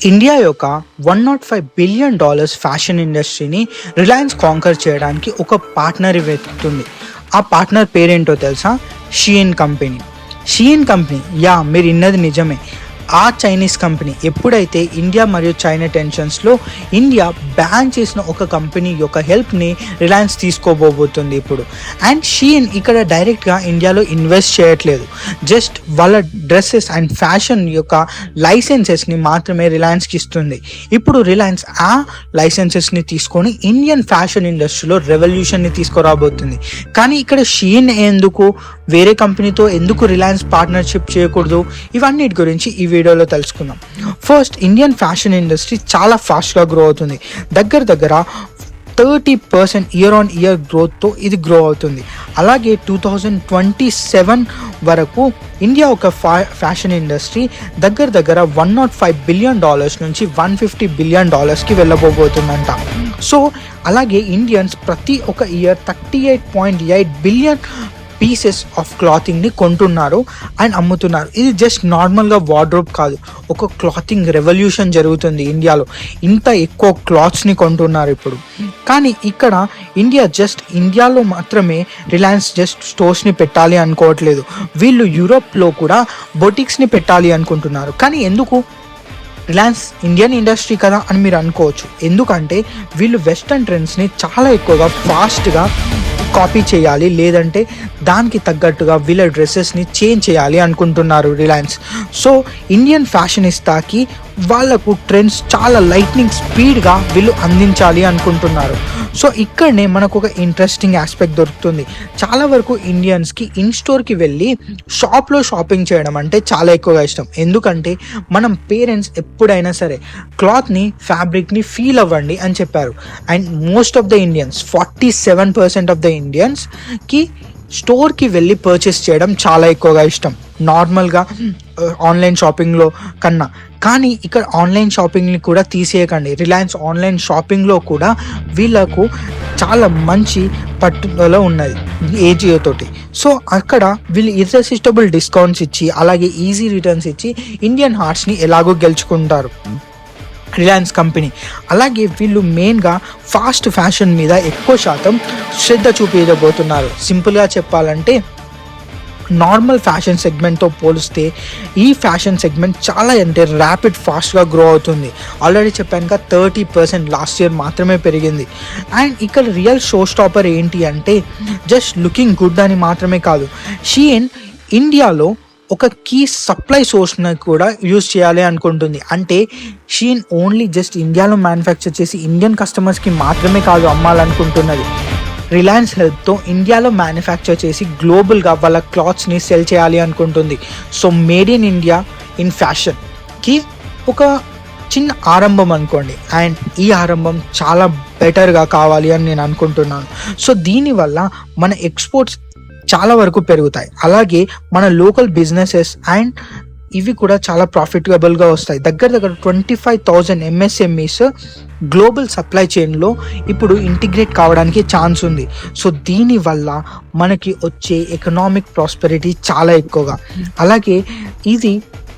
India యొక్క $105 billion fashion ఇండస్ట్రీని Reliance canker చేయడానికి ఒక పార్ట్నర్ వెతుకుతుంది. ఆ పార్ట్నర్ పేరేంటో తెలుసా? షీఇన్ కంపెనీ. షీఇన్ కంపెనీ, మీరు విన్నది నిజమే. ఆ చైనీస్ కంపెనీ ఎప్పుడైతే ఇండియా మరియు చైనా టెన్షన్స్లో ఇండియా బ్యాన్ చేసిన ఒక కంపెనీ యొక్క హెల్ప్ని రిలయన్స్ తీసుకోబోతుంది ఇప్పుడు. అండ్ షీఇన్ ఇక్కడ డైరెక్ట్గా ఇండియాలో ఇన్వెస్ట్ చేయట్లేదు, జస్ట్ వాళ్ళ డ్రెస్సెస్ అండ్ ఫ్యాషన్ యొక్క లైసెన్సెస్ని మాత్రమే రిలయన్స్కి ఇస్తుంది. ఇప్పుడు రిలయన్స్ ఆ లైసెన్సెస్ని తీసుకొని ఇండియన్ ఫ్యాషన్ ఇండస్ట్రీలో రెవల్యూషన్ని తీసుకురాబోతుంది. కానీ ఇక్కడ షీఇన్ ఎందుకు వేరే కంపెనీతో ఎందుకు రిలయన్స్ పార్ట్నర్షిప్ చేయకూడదు, ఇవన్నిటి గురించి ఈ వీడియోలో తెలుసుకుందాం. ఫస్ట్, ఇండియన్ ఫ్యాషన్ ఇండస్ట్రీ చాలా ఫాస్ట్గా గ్రో అవుతుంది. దగ్గర 30% ఇయర్ ఆన్ ఇయర్ గ్రోత్తో ఇది గ్రో అవుతుంది. అలాగే 2027 వరకు ఇండియా ఒక ఫ్యాషన్ ఇండస్ట్రీ దగ్గర $105 బిలియన్ నుంచి $150 బిలియన్ వెళ్ళబోతుందంట. సో అలాగే ఇండియన్స్ ప్రతి ఒక్క ఇయర్ 38.8 బిలియన్ పీసెస్ ఆఫ్ క్లాతింగ్ని కొంటున్నారు అండ్ అమ్ముతున్నారు. ఇది జస్ట్ నార్మల్గా వార్డ్రోబ్ కాదు, ఒక క్లాతింగ్ రెవల్యూషన్ జరుగుతుంది ఇండియాలో. ఇంత ఎక్కువ క్లాత్స్ని కొంటున్నారు ఇప్పుడు. కానీ ఇక్కడ ఇండియాలో మాత్రమే రిలయన్స్ జస్ట్ స్టోర్స్ని పెట్టాలి అనుకోవట్లేదు. వీళ్ళు యూరోప్లో కూడా బొటిక్స్ని పెట్టాలి అనుకుంటున్నారు. కానీ ఎందుకు? రిలయన్స్ ఇండియన్ ఇండస్ట్రీ కదా అని మీరు అనుకోవచ్చు. ఎందుకంటే వీళ్ళు వెస్టర్న్ ట్రెండ్స్ని చాలా ఎక్కువగా ఫాస్ట్గా కాపీ చేయాలి, లేదంటే దానికి తగ్గట్టుగా వీళ్ళ డ్రెస్సెస్ని చేంజ్ చేయాలి అనుకుంటున్నారు రిలయన్స్. సో ఇండియన్ ఫ్యాషనిస్టాకి వాళ్ళకు ట్రెండ్స్ చాలా లైట్నింగ్ స్పీడ్గా వీళ్ళు అందించాలి అనుకుంటున్నారు. సో ఇక్కడనే మనకు ఒక ఇంట్రెస్టింగ్ ఆస్పెక్ట్ దొరుకుతుంది. చాలా వరకు ఇండియన్స్కి ఇన్ స్టోర్కి వెళ్ళి షాప్లో షాపింగ్ చేయడం అంటే చాలా ఎక్కువగా ఇష్టం. ఎందుకంటే మనం పేరెంట్స్ ఎప్పుడైనా సరే క్లాత్ని, ఫ్యాబ్రిక్ని ఫీల్ అవ్వండి అని చెప్పారు. And most of the Indians, 47% of the ఇండియన్స్కి స్టోర్కి వెళ్ళి పర్చేస్ చేయడం చాలా ఎక్కువగా ఇష్టం నార్మల్గా ఆన్లైన్ షాపింగ్లో కన్నా. కానీ ఇక్కడ ఆన్లైన్ షాపింగ్ని కూడా తీసేయకండి. రిలయన్స్ ఆన్లైన్ షాపింగ్లో కూడా వీళ్ళకు చాలా మంచి పట్టుదల ఉన్నది ఏజియో తోటి. సో అక్కడ వీళ్ళు ఇర్రెసిస్టబుల్ డిస్కౌంట్స్ ఇచ్చి, అలాగే ఈజీ రిటర్న్స్ ఇచ్చి ఇండియన్ హార్ట్స్ని ఎలాగో గెలుచుకుంటారు రిలయన్స్ కంపెనీ. అలాగే వీళ్ళు మెయిన్గా ఫాస్ట్ ఫ్యాషన్ మీద ఎక్కువ శాతం శ్రద్ధ చూపించబోతున్నారు. సింపుల్గా చెప్పాలంటే నార్మల్ ఫ్యాషన్ సెగ్మెంట్తో పోలిస్తే ఈ ఫ్యాషన్ సెగ్మెంట్ చాలా ర్యాపిడ్ ఫాస్ట్గా గ్రో అవుతుంది. ఆల్రెడీ చెప్పానుగా 30% లాస్ట్ ఇయర్ మాత్రమే పెరిగింది. అండ్ ఇక్కడ రియల్ షో స్టాపర్ ఏంటి అంటే జస్ట్ లుకింగ్ గుడ్ అని మాత్రమే కాదు, షీఇన్ ఇండియాలో ఒక కీ సప్లై సోర్స్ని కూడా యూజ్ చేయాలి అనుకుంటుంది. అంటే షీఇన్ ఓన్లీ జస్ట్ ఇండియాలో మ్యానుఫ్యాక్చర్ చేసి ఇండియన్ కస్టమర్స్కి మాత్రమే కాదు అమ్మాలనుకుంటున్నది. రిలయన్స్ హెల్ప్తో ఇండియాలో మ్యానుఫ్యాక్చర్ చేసి గ్లోబల్గా వాళ్ళ క్లాత్స్ని సెల్ చేయాలి అనుకుంటుంది. So made in India in ఫ్యాషన్కి ఒక చిన్న ఆరంభం అనుకోండి. అండ్ ఈ ఆరంభం చాలా బెటర్గా కావాలి అని నేను అనుకుంటున్నాను. సో దీనివల్ల మన ఎక్స్పోర్ట్స్ చాలా వరకు పెరుగుతాయి. అలాగే మన లోకల్ బిజినెసెస్ అండ్ ఇవి కూడా చాలా ప్రాఫిటబుల్గా వస్తాయి. దగ్గర 25,000 MSMEs గ్లోబల్ సప్లై చైన్లో ఇప్పుడు ఇంటిగ్రేట్ కావడానికి ఛాన్స్ ఉంది. సో దీనివల్ల మనకి వచ్చే ఎకనామిక్ ప్రాస్పెరిటీ చాలా ఎక్కువగా, అలాగే ఇది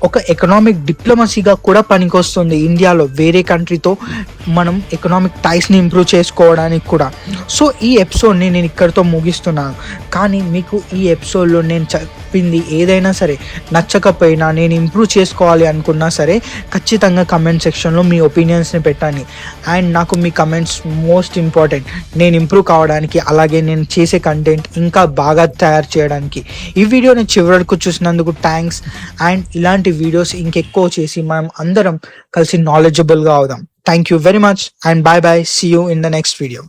ఒక ఎకనామిక్ డిప్లొమసీగా కూడా పనికొస్తుంది. ఇండియాలో వేరే కంట్రీతో మనం ఎకనామిక్ టైస్ని ఇంప్రూవ్ చేసుకోవడానికి కూడా. సో ఈ ఎపిసోడ్ని నేను ఇక్కడితో ముగిస్తున్నాను. కానీ మీకు ఈ ఎపిసోడ్లో నేను చెప్పింది ఏదైనా సరే నచ్చకపోయినా, నేను ఇంప్రూవ్ చేసుకోవాలి అనుకున్నా సరే ఖచ్చితంగా కమెంట్ సెక్షన్లో మీ ఒపీనియన్స్ని పెట్టండి. అండ్ నాకు మీ కమెంట్స్ మోస్ట్ ఇంపార్టెంట్ నేను ఇంప్రూవ్ కావడానికి, అలాగే నేను చేసే కంటెంట్ ఇంకా బాగా తయారు చేయడానికి. ఈ వీడియోని చివరి వరకు చూసినందుకు థ్యాంక్స్. అండ్ ఇలాంటి వీడియోస్ ఇంకెక్కువ చేసి మనం అందరం కలిసి నాలెడ్జబుల్గా అవుదాం. Thank you very much and bye bye. See you in the next video.